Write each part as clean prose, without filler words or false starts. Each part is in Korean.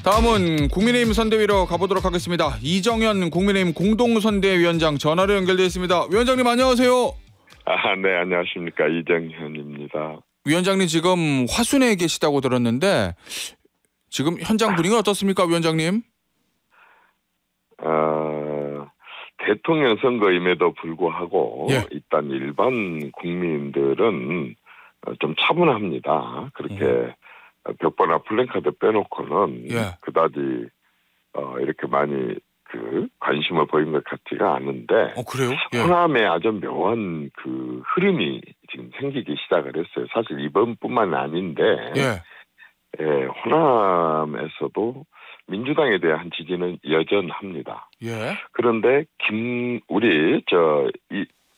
다음은 국민의힘 선대위로 가보도록 하겠습니다. 이정현 국민의힘 공동선대위원장 전화로 연결되어 있습니다. 위원장님 안녕하세요. 네, 안녕하십니까. 이정현입니다. 위원장님 지금 화순에 계시다고 들었는데 지금 현장 분위기는 어떻습니까, 위원장님? 대통령 선거임에도 불구하고 예. 일단 일반 국민들은 좀 차분합니다. 그렇게 벽보나 플랜카드 빼놓고는 예. 그다지 이렇게 많이 관심을 보인 것 같지가 않은데 그래요? 예. 호남에 아주 묘한 흐름이 지금 생기기 시작을 했어요. 사실 이번뿐만 아닌데 호남에서도 민주당에 대한 지지는 여전합니다. 예. 그런데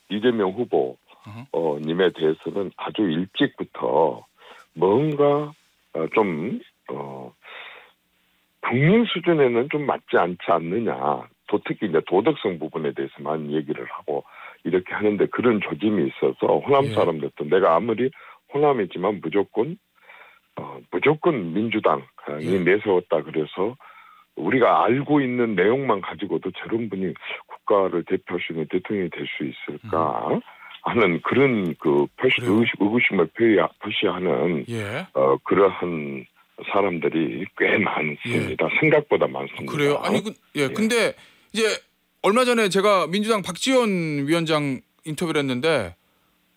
이재명 후보 님에 대해서는 아주 일찍부터 뭔가 국민 수준에는 좀 맞지 않지 않느냐. 특히 이제 도덕성 부분에 대해서만 얘기를 하고 이렇게 하는데 그런 조짐이 있어서 호남 사람들도 내가 아무리 호남이지만 무조건 민주당이 내세웠다 그래서 우리가 알고 있는 내용만 가지고도 저런 분이 국가를 대표할 수 있는 대통령이 될 수 있을까 하는 그런 의구심을 표시하는 그러한 사람들이 꽤 많습니다. 생각보다 많습니다. 그래요? 아니 근데 이제 얼마 전에 제가 민주당 박지원 위원장 인터뷰를 했는데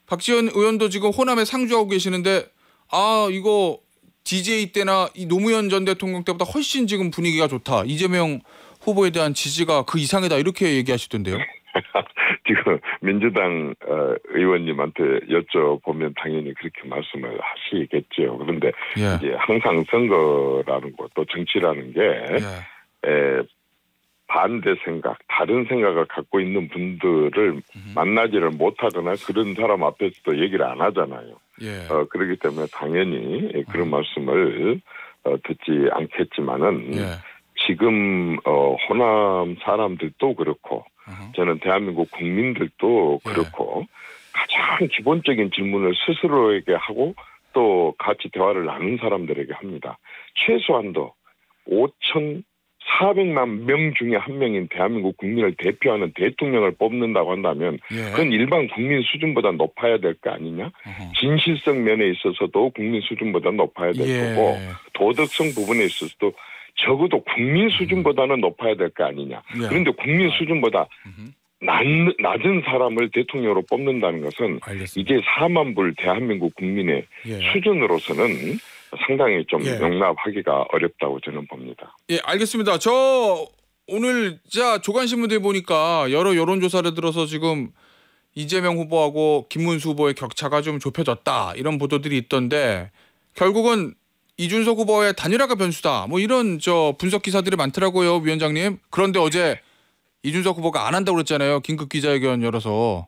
박지원 의원도 지금 호남에 상주하고 계시는데 이거 DJ 때나 이 노무현 전 대통령 때보다 훨씬 지금 분위기가 좋다. 이재명 후보에 대한 지지가 그 이상이다 이렇게 얘기하시던데요. 지금 민주당 의원님한테 여쭤보면 당연히 그렇게 말씀을 하시겠죠. 그런데 이제 항상 선거라는 것도 정치라는 게 반대 생각, 다른 생각을 갖고 있는 분들을 만나지를 못하거나 그런 사람 앞에서도 얘기를 안 하잖아요. 그렇기 때문에 당연히 그런 말씀을 듣지 않겠지만은 지금 호남 사람들도 그렇고 저는 대한민국 국민들도 그렇고 가장 기본적인 질문을 스스로에게 하고 또 같이 대화를 나눈 사람들에게 합니다. 최소한도 5,400만 명 중에 한 명인 대한민국 국민을 대표하는 대통령을 뽑는다고 한다면 그건 일반 국민 수준보다 높아야 될 거 아니냐? 진실성 면에 있어서도 국민 수준보다 높아야 될 거고 도덕성 부분에 있어서도 적어도 국민 수준보다는 높아야 될 거 아니냐. 그런데 국민 수준보다 낮은 사람을 대통령으로 뽑는다는 것은 이게 4만 불 대한민국 국민의 수준으로서는 상당히 좀 용납하기가 어렵다고 저는 봅니다. 알겠습니다. 저 오늘 조간신문대에 보니까 여러 여론조사를 들어서 지금 이재명 후보하고 김문수 후보의 격차가 좀 좁혀졌다 이런 보도들이 있던데 결국은 이준석 후보의 단일화가 변수다. 이런 분석 기사들이 많더라고요, 위원장님. 그런데 어제 이준석 후보가 안 한다고 그랬잖아요. 긴급 기자회견 열어서.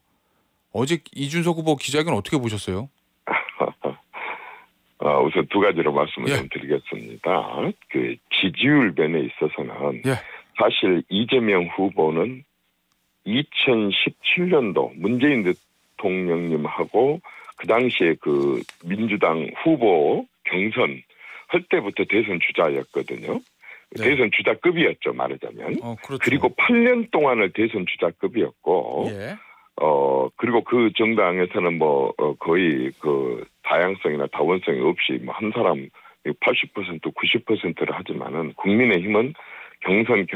어제 이준석 후보 기자회견 어떻게 보셨어요? 우선 두 가지로 말씀을 좀 드리겠습니다. 지지율 면에 있어서는 사실 이재명 후보는 2017년도 문재인 대통령님하고 그 당시에 민주당 후보 경선 할 때부터 대선 주자였거든요. 대선 주자급이었죠, 말하자면. 그렇죠. 그리고 8년 동안을 대선 주자급이었고, 그리고 그 정당에서는 거의 다양성이나 다원성이 없이 한 사람 80%, 90%를 하지만은 국민의힘은 경선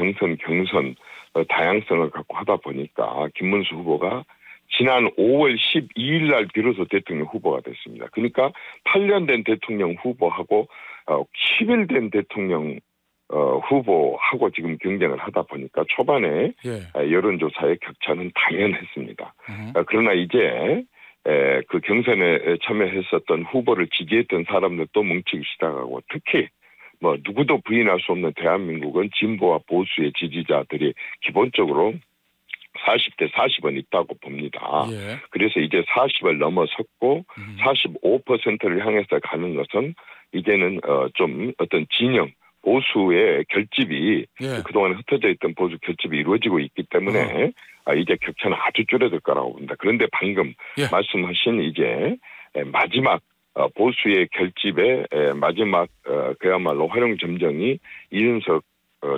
다양성을 갖고 하다 보니까 김문수 후보가 지난 5월 12일 날 비로소 대통령 후보가 됐습니다. 그러니까 8년 된 대통령 후보하고 10일 된 대통령 후보하고 지금 경쟁을 하다 보니까 초반에 여론조사의 격차는 당연했습니다. 그러나 이제 그 경선에 참여했었던 후보를 지지했던 사람들도 뭉치기 시작하고 특히 누구도 부인할 수 없는 대한민국은 진보와 보수의 지지자들이 기본적으로 40대 40은 있다고 봅니다. 그래서 이제 40을 넘어섰고 45%를 향해서 가는 것은 이제는 좀 어떤 진영 보수의 결집이 그동안 흩어져 있던 보수 결집이 이루어지고 있기 때문에 이제 격차는 아주 줄어들 거라고 봅니다. 그런데 방금 말씀하신 이제 마지막 보수의 결집의 마지막 그야말로 활용 점정이 이준석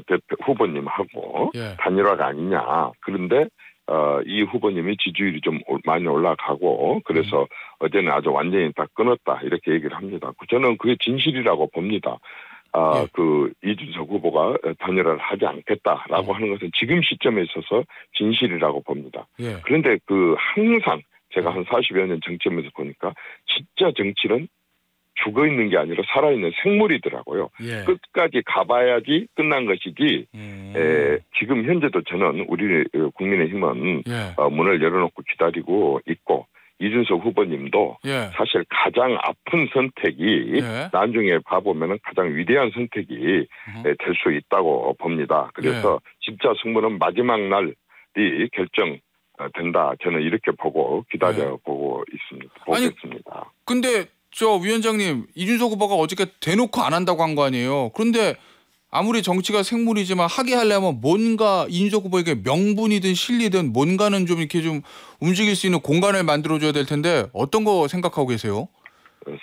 대표 후보님하고 예. 단일화가 아니냐. 그런데 이 후보님이 지지율이 좀 많이 올라가고 그래서 어제는 아주 완전히 다 끊었다 이렇게 얘기를 합니다. 저는 그게 진실이라고 봅니다. 예. 그 이준석 후보가 단일화를 하지 않겠다라고 하는 것은 지금 시점에 있어서 진실이라고 봅니다. 예. 그런데 그 항상 제가 한 40여 년 정치하면서 보니까 진짜 정치는 죽어 있는 게 아니라 살아있는 생물이더라고요. 예. 끝까지 가봐야지 끝난 것이지. 지금 현재도 저는 우리 국민의힘은 예. 문을 열어놓고 기다리고 있고 이준석 후보님도 예. 사실 가장 아픈 선택이 예. 나중에 봐보면 가장 위대한 선택이 될 수 있다고 봅니다. 그래서 진짜 승부는 마지막 날이 결정된다. 저는 이렇게 보고 기다려보고 있습니다. 보겠습니다. 근데 저 위원장님 이준석 후보가 어저께 대놓고 안 한다고 한 거 아니에요. 그런데 아무리 정치가 생물이지만 하게 하려면 뭔가 이준석 후보에게 명분이든 실리든 뭔가는 좀 이렇게 좀 움직일 수 있는 공간을 만들어줘야 될 텐데 어떤 거 생각하고 계세요?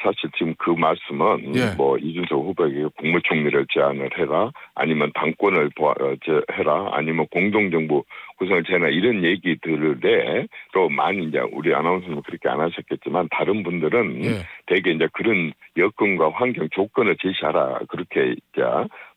사실 지금 그 말씀은 예. 뭐 이준석 후보에게 국무총리를 제안을 해라 아니면 당권을 해라 아니면 공동정부 구성을 제안해라 이런 얘기들에 또 많이 이제 우리 아나운서는 그렇게 안 하셨겠지만 다른 분들은 예. 되게 이제 그런 여건과 환경 조건을 제시하라 그렇게 이제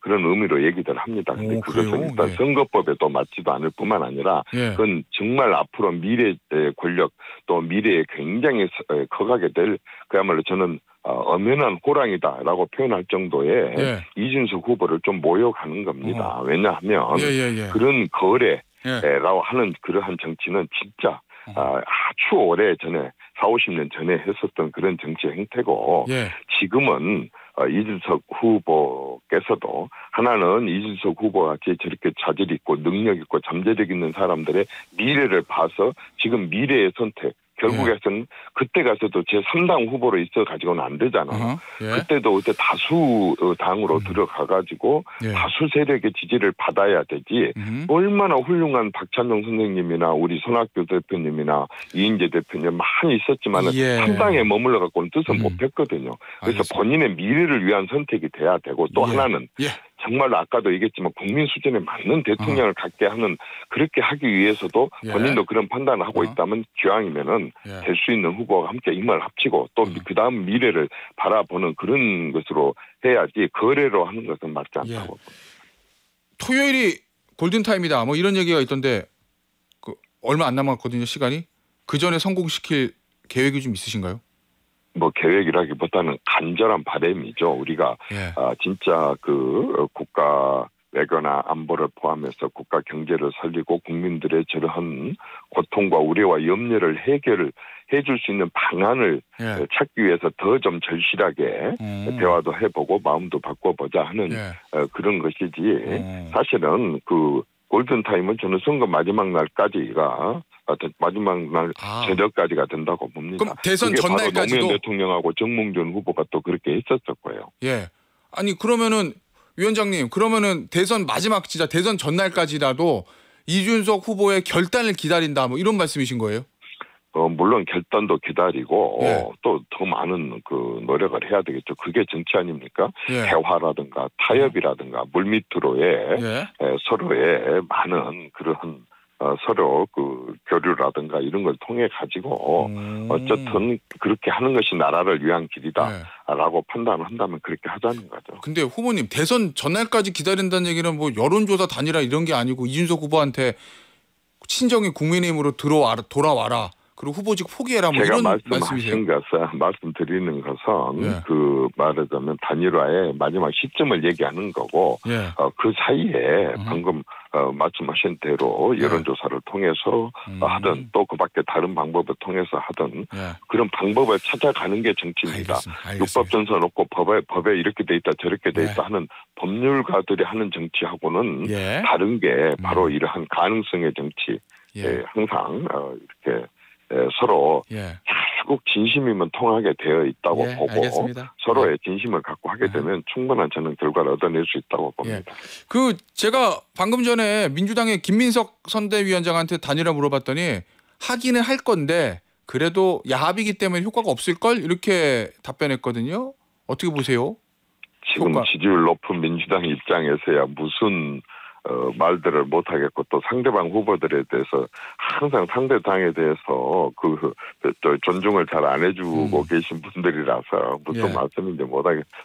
그런 의미로 얘기들 합니다. 근데 그것은 그래요? 일단 예. 선거법에도 맞지도 않을 뿐만 아니라 예. 그건 정말 앞으로 미래의 권력 또 미래에 굉장히 커가게 될 그야말로 저는 엄연한 호랑이다라고 표현할 정도의 예. 이준석 후보를 좀 모욕하는 겁니다. 왜냐하면 예. 그런 거래라고 예. 하는 그러한 정치는 진짜 아주 오래 전에 40-50년 전에 했었던 그런 정치 행태고 예. 지금은 이준석 후보께서도 하나는 이준석 후보가 저렇게 자질 있고 능력 있고 잠재력 있는 사람들의 미래를 봐서 지금 미래의 선택 결국에서는 그때 가서도 제3당 후보로 있어가지고는 안 되잖아요. 예. 그때도 그때 다수 당으로 들어가가지고 예. 다수 세력의 지지를 받아야 되지 얼마나 훌륭한 박찬정 선생님이나 우리 손학규 대표님이나 이인재 대표님 많이 있었지만은 예. 3당에 머물러 갖고는 뜻을 못했거든요. 그래서 알겠습니다. 본인의 미래를 위한 선택이 돼야 되고 또 예. 하나는 예. 정말로 아까도 얘기했지만 국민 수준에 맞는 대통령을 갖게 하는 그렇게 하기 위해서도 예. 본인도 그런 판단을 하고 있다면 기왕이면은 예. 될 수 있는 후보와 함께 힘을 합치고 또 그다음 미래를 바라보는 그런 것으로 해야지 거래로 하는 것은 맞지 않다고 예. 봅니다. 토요일이 골든타임이다 뭐 이런 얘기가 있던데 그 얼마 안 남았거든요 시간이. 그 전에 성공시킬 계획이 좀 있으신가요? 뭐 계획이라기보다는 간절한 바람이죠. 우리가 예. 진짜 그 국가 외교나 안보를 포함해서 국가 경제를 살리고 국민들의 저러한 고통과 우려와 염려를 해결을 해줄 수 있는 방안을 예. 찾기 위해서 더 좀 절실하게 대화도 해보고 마음도 바꿔보자 하는 예. 그런 것이지 사실은 그 골든타임은 저는 선거 마지막 날까지가 마지막 날 저녁까지가 된다고 봅니다. 그럼 대선 그게 바로 전날까지도 노무현 대통령하고 정몽준 후보가 또 그렇게 했었을 거예요. 예. 아니 그러면은 위원장님 그러면은 대선 마지막 진짜 대선 전날까지라도 이준석 후보의 결단을 기다린다 뭐 이런 말씀이신 거예요? 물론 결단도 기다리고 예. 또 더 많은 그 노력을 해야 되겠죠. 그게 정치 아닙니까? 예. 대화라든가 타협이라든가 물밑으로의 예. 서로의 많은 그런 서로 그 교류라든가 이런 걸 통해 가지고 어쨌든 그렇게 하는 것이 나라를 위한 길이다라고 판단을 한다면 그렇게 하자는 거죠. 근데 후보님 대선 전날까지 기다린다는 얘기는 뭐 여론조사 단일화 이런 게 아니고 이준석 후보한테 친정이 국민의힘으로 돌아와라. 그리고 후보직 포기해라 뭐 제가 이런 말씀이세요? 말씀드리는 것은 예. 그 말하자면 단일화의 마지막 시점을 얘기하는 거고 예. 그 사이에 방금 말씀하신 대로 여론조사를 통해서 하든 또 그밖에 다른 방법을 통해서 하든 예. 그런 방법을 찾아가는 게 정치입니다. 알겠습니다. 육법전서 놓고 법에 이렇게 돼 있다 저렇게 돼 네. 있다 하는 법률가들이 하는 정치하고는 예. 다른 게 바로 이러한 가능성의 정치. 예. 항상 이렇게 서로 예. 결국 진심이면 통하게 되어 있다고 예, 보고 알겠습니다. 서로의 진심을 갖고 하게 되면 충분한 저는 결과를 얻어낼 수 있다고 봅니다. 그 제가 방금 전에 민주당의 김민석 선대위원장한테 단일화 물어봤더니 하기는 할 건데 그래도 야합이기 때문에 효과가 없을 걸 이렇게 답변했거든요. 어떻게 보세요? 지금 효과. 지지율 높은 민주당 입장에서야 무슨 말들을 못하겠고 또 상대방 후보들에 대해서 항상 상대당에 대해서 또 존중을 잘 안 해주고 계신 분들이라서 무슨 예. 말씀인지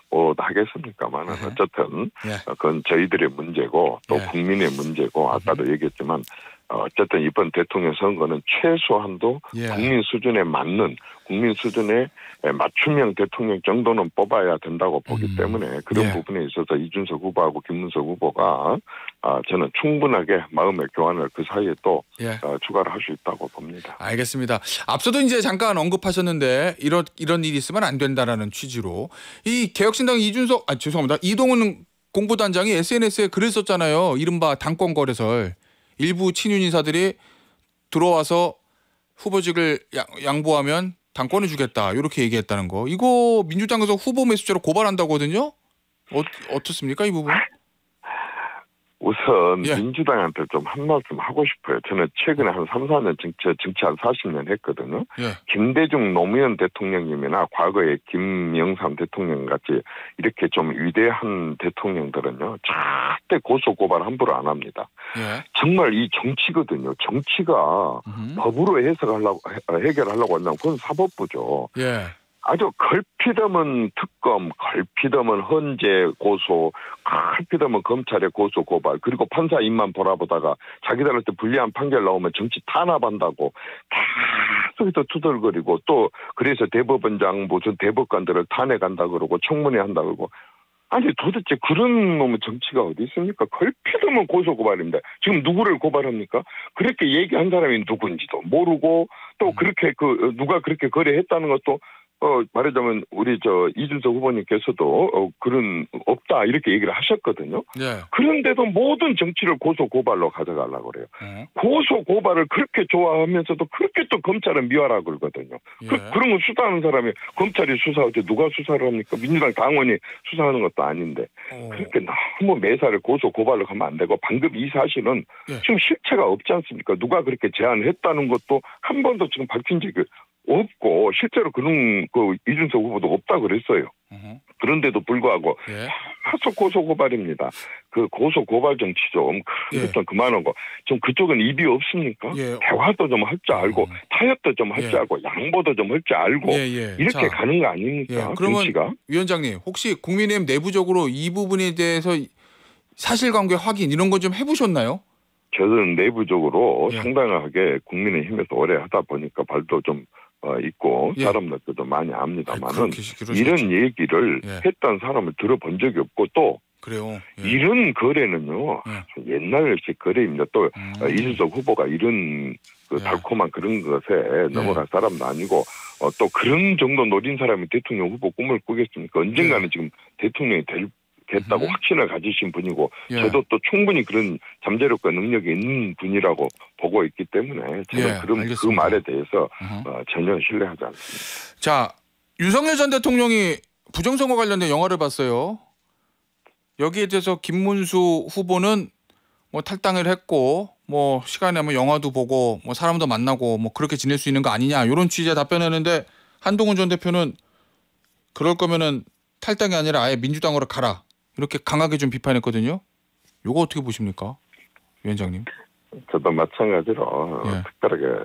못하겠습니까만 어쨌든 예. 그건 저희들의 문제고 또 예. 국민의 문제고 아까도 얘기했지만 어쨌든 이번 대통령 선거는 최소한도 예. 국민 수준에 맞는 국민 수준의 맞춤형 대통령 정도는 뽑아야 된다고 보기 때문에 그런 예. 부분에 있어서 이준석 후보하고 김문수 후보가 저는 충분하게 마음의 교환을 그 사이에 또 예. 추가를 할 수 있다고 봅니다. 알겠습니다. 앞서도 이제 잠깐 언급하셨는데 이런 일이 있으면 안 된다라는 취지로 이 개혁신당 죄송합니다. 이동훈 공보단장이 SNS에 글을 썼잖아요. 이른바 당권 거래설. 일부 친윤 인사들이 들어와서 후보직을 양보하면 당권을 주겠다 이렇게 얘기했다는 거. 이거 민주당에서 후보 매수죄로 고발한다고 하거든요. 어떻습니까 이 부분? 우선 예. 민주당한테 좀 한 말씀 하고 싶어요. 저는 최근에 한 3, 4년 정치 한 40년 했거든요. 예. 김대중 노무현 대통령님이나 과거에 김영삼 대통령 같이 이렇게 좀 위대한 대통령들은요. 절대 고소고발 함부로 안 합니다. 예. 정말 이 정치거든요. 정치가 법으로 해결하려고 한다면 그건 사법부죠. 예. 아주 걸핏하면 특검, 걸핏하면 헌재 고소, 걸핏하면 검찰의 고소 고발, 그리고 판사 입만 돌아보다가 자기들한테 불리한 판결 나오면 정치 탄압한다고 계속해서 투덜거리고 또 그래서 대법원장 무슨 대법관들을 탄핵한다 그러고 청문회 한다 그러고 아니 도대체 그런 놈의 정치가 어디 있습니까? 걸핏하면 고소 고발입니다. 지금 누구를 고발합니까? 그렇게 얘기한 사람이 누군지도 모르고 또 그렇게 누가 그렇게 거래했다는 것도 말하자면 우리 이준석 후보님께서도 그런 없다 이렇게 얘기를 하셨거든요. 예. 그런데도 모든 정치를 고소 고발로 가져가려고 그래요. 고소 고발을 그렇게 좋아하면서도 그렇게 또 검찰은 미화라 그러거든요. 예. 그런 거 수사하는 사람이 검찰이 수사할 때 누가 수사를 합니까? 민주당 당원이 수사하는 것도 아닌데 그렇게 너무 매사를 고소 고발로 가면 안 되고 방금 이 사실은 예. 지금 실체가 없지 않습니까? 누가 그렇게 제안을 했다는 것도 한 번도 지금 밝힌 적이 없고 실제로 그런 이준석 후보도 없다 그랬어요. 그런데도 불구하고 예. 계속 고소 고발입니다. 그 고소 고발 정치 좀 그것도 그만하고 좀 그쪽은 입이 없습니까? 예. 대화도 좀 할 줄 알고 타협도 좀 할 줄 예. 알고 양보도 좀 할 줄 알고 이렇게 자, 가는 거 아닙니까? 예. 그러면 정치가? 위원장님 혹시 국민의힘 내부적으로 이 부분에 대해서 사실관계 확인 이런 거 좀 해보셨나요? 저는 내부적으로 예. 상당하게 국민의힘에서 오래 하다 보니까 발도 좀 있고 예. 사람들도 좀 많이 압니다만은 그러시겠죠. 이런 얘기를 예. 했던 사람을 들어본 적이 없고 또 그래요. 예. 이런 거래는요 옛날식 거래입니다. 또 이준석 후보가 이런 예. 달콤한 그런 것에 넘어간 사람도 아니고 또 그런 정도 노린 사람이 대통령 후보 꿈을 꾸겠습니까? 언젠가는 지금 대통령이 됐다고 확신을 가지신 분이고 예. 저도 또 충분히 그런 잠재력과 능력이 있는 분이라고 보고 있기 때문에 저는 그 알겠습니다. 말에 대해서 전혀 신뢰하지 않습니다. 자, 윤석열 전 대통령이 부정선거 관련된 영화를 봤어요. 여기에 대해서 김문수 후보는 뭐 탈당을 했고 뭐 시간 나면 영화도 보고 뭐 사람도 만나고 뭐 그렇게 지낼 수 있는 거 아니냐 이런 취지의 답변했는데 한동훈 전 대표는 그럴 거면은 탈당이 아니라 아예 민주당으로 가라 이렇게 강하게 좀 비판했거든요. 요거 어떻게 보십니까, 위원장님? 저도 마찬가지로 특별하게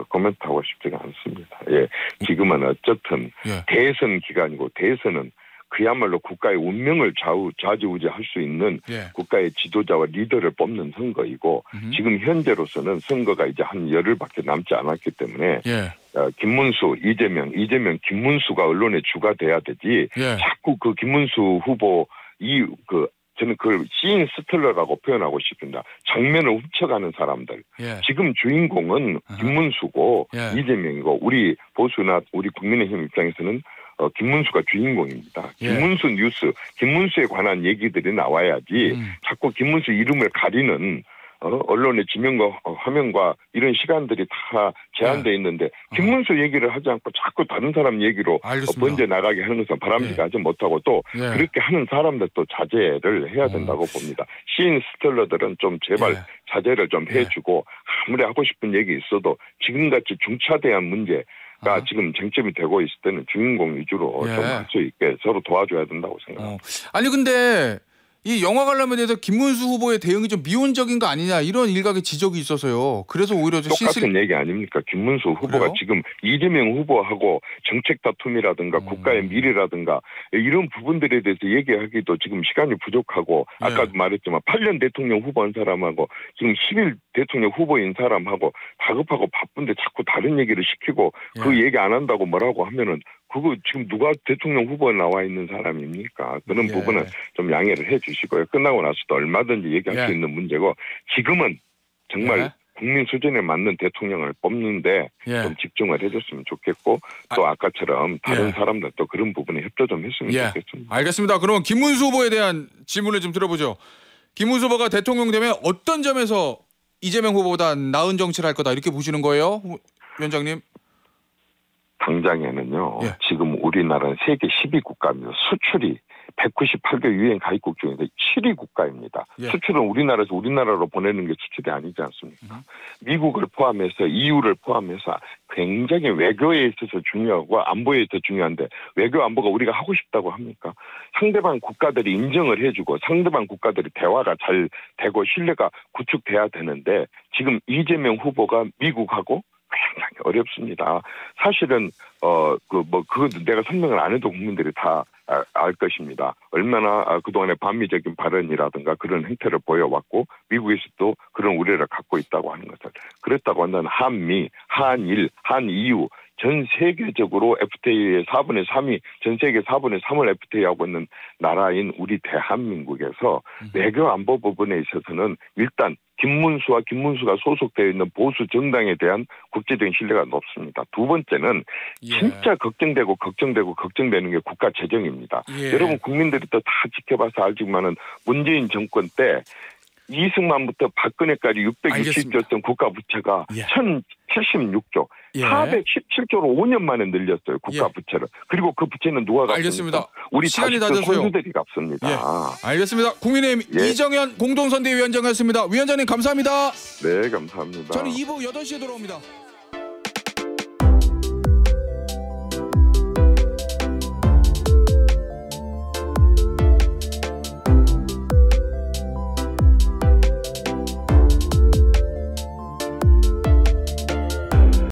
코멘트하고 싶지가 않습니다. 예, 지금은 어쨌든 대선 기간이고 대선은 그야말로 국가의 운명을 좌지우지할 수 있는 국가의 지도자와 리더를 뽑는 선거이고 지금 현재로서는 선거가 이제 한 열흘밖에 남지 않았기 때문에 김문수, 이재명, 김문수가 언론의 주가 돼야 되지 자꾸 그 김문수 후보 저는 그걸 시인 스틸러라고 표현하고 싶습니다. 정면을 훔쳐가는 사람들. 지금 주인공은 김문수고 이재명이고 우리 보수나 우리 국민의힘 입장에서는 김문수가 주인공입니다. 김문수 뉴스, 김문수에 관한 얘기들이 나와야지 자꾸 김문수 이름을 가리는 언론의 지명과 화면과 이런 시간들이 다 제한돼 있는데 김문수 얘기를 하지 않고 자꾸 다른 사람 얘기로 알겠습니다. 번져 나가게 하는 것은 바람직하지 못하고 또 그렇게 하는 사람들도 자제를 해야 된다고 봅니다. 시인 스텔러들은 좀 제발 자제를 좀 해주고 아무리 하고 싶은 얘기 있어도 지금같이 중차대한 문제가 지금 쟁점이 되고 있을 때는 주인공 위주로 좀 할 수 있게 서로 도와줘야 된다고 생각합니다. 아니 근데 이 영화 관람에 대해서 김문수 후보의 대응이 좀 미온적인 거 아니냐 이런 일각의 지적이 있어서요. 그래서 오히려 좀 똑같은 얘기 아닙니까? 김문수 후보가 그래요? 지금 이재명 후보하고 정책 다툼이라든가 국가의 미래라든가 이런 부분들에 대해서 얘기하기도 지금 시간이 부족하고 아까도 말했지만 8년 대통령 후보한 사람하고 지금 10일 대통령 후보인 사람하고 다급하고 바쁜데 자꾸 다른 얘기를 시키고 그 얘기 안 한다고 뭐라고 하면은 그거 지금 누가 대통령 후보에 나와 있는 사람입니까? 그런 부분은 좀 양해를 해 주시고요. 끝나고 나서도 얼마든지 얘기할 수 있는 문제고 지금은 정말 국민 수준에 맞는 대통령을 뽑는데 좀 집중을 해줬으면 좋겠고 또 아까처럼 다른 사람들도 그런 부분에 협조 좀 했으면 좋겠습니다. 알겠습니다. 그러면 김문수 후보에 대한 질문을 좀 들어보죠. 김문수 후보가 대통령 되면 어떤 점에서 이재명 후보보다 나은 정치를 할 거다 이렇게 보시는 거예요? 위원장님? 당장에는요. 지금 우리나라는 세계 10위 국가입니다. 수출이 198개 유엔 가입국 중에서 7위 국가입니다. 수출은 우리나라에서 우리나라로 보내는 게 수출이 아니지 않습니까? 미국을 포함해서 EU를 포함해서 굉장히 외교에 있어서 중요하고 안보에 있어서 중요한데 외교 안보가 우리가 하고 싶다고 합니까? 상대방 국가들이 인정을 해주고 상대방 국가들이 대화가 잘 되고 신뢰가 구축돼야 되는데 지금 이재명 후보가 미국하고 굉장히 어렵습니다. 사실은 그거 내가 설명을 안 해도 국민들이 다 알 것입니다. 얼마나 그동안의 반미적인 발언이라든가 그런 행태를 보여왔고 미국에서도 그런 우려를 갖고 있다고 하는 것을 그랬다고 한다면 한미, 한일, 한EU 전 세계적으로 FTA의 4분의 3이 전 세계 4분의 3을 FTA하고 있는 나라인 우리 대한민국에서 외교 안보 부분에 있어서는 일단 김문수가 소속되어 있는 보수 정당에 대한 국제적인 신뢰가 높습니다. 두 번째는 진짜 걱정되는 게 국가 재정입니다. 여러분 국민들이 또 다 지켜봐서 알지만은 문재인 정권 때 이승만부터 박근혜까지 660조였던 국가 부채가 1076조, 417조로 5년 만에 늘렸어요. 국가 부채를. 그리고 그 부채는 누가 갚습니까? 알겠습니다. 우리 시간이 자식들 낮아서요. 손주들이 갚습니다. 알겠습니다. 국민의힘 이정현 공동선대위원장이었습니다. 위원장님 감사합니다. 네, 감사합니다. 저는 2부 8시에 돌아옵니다.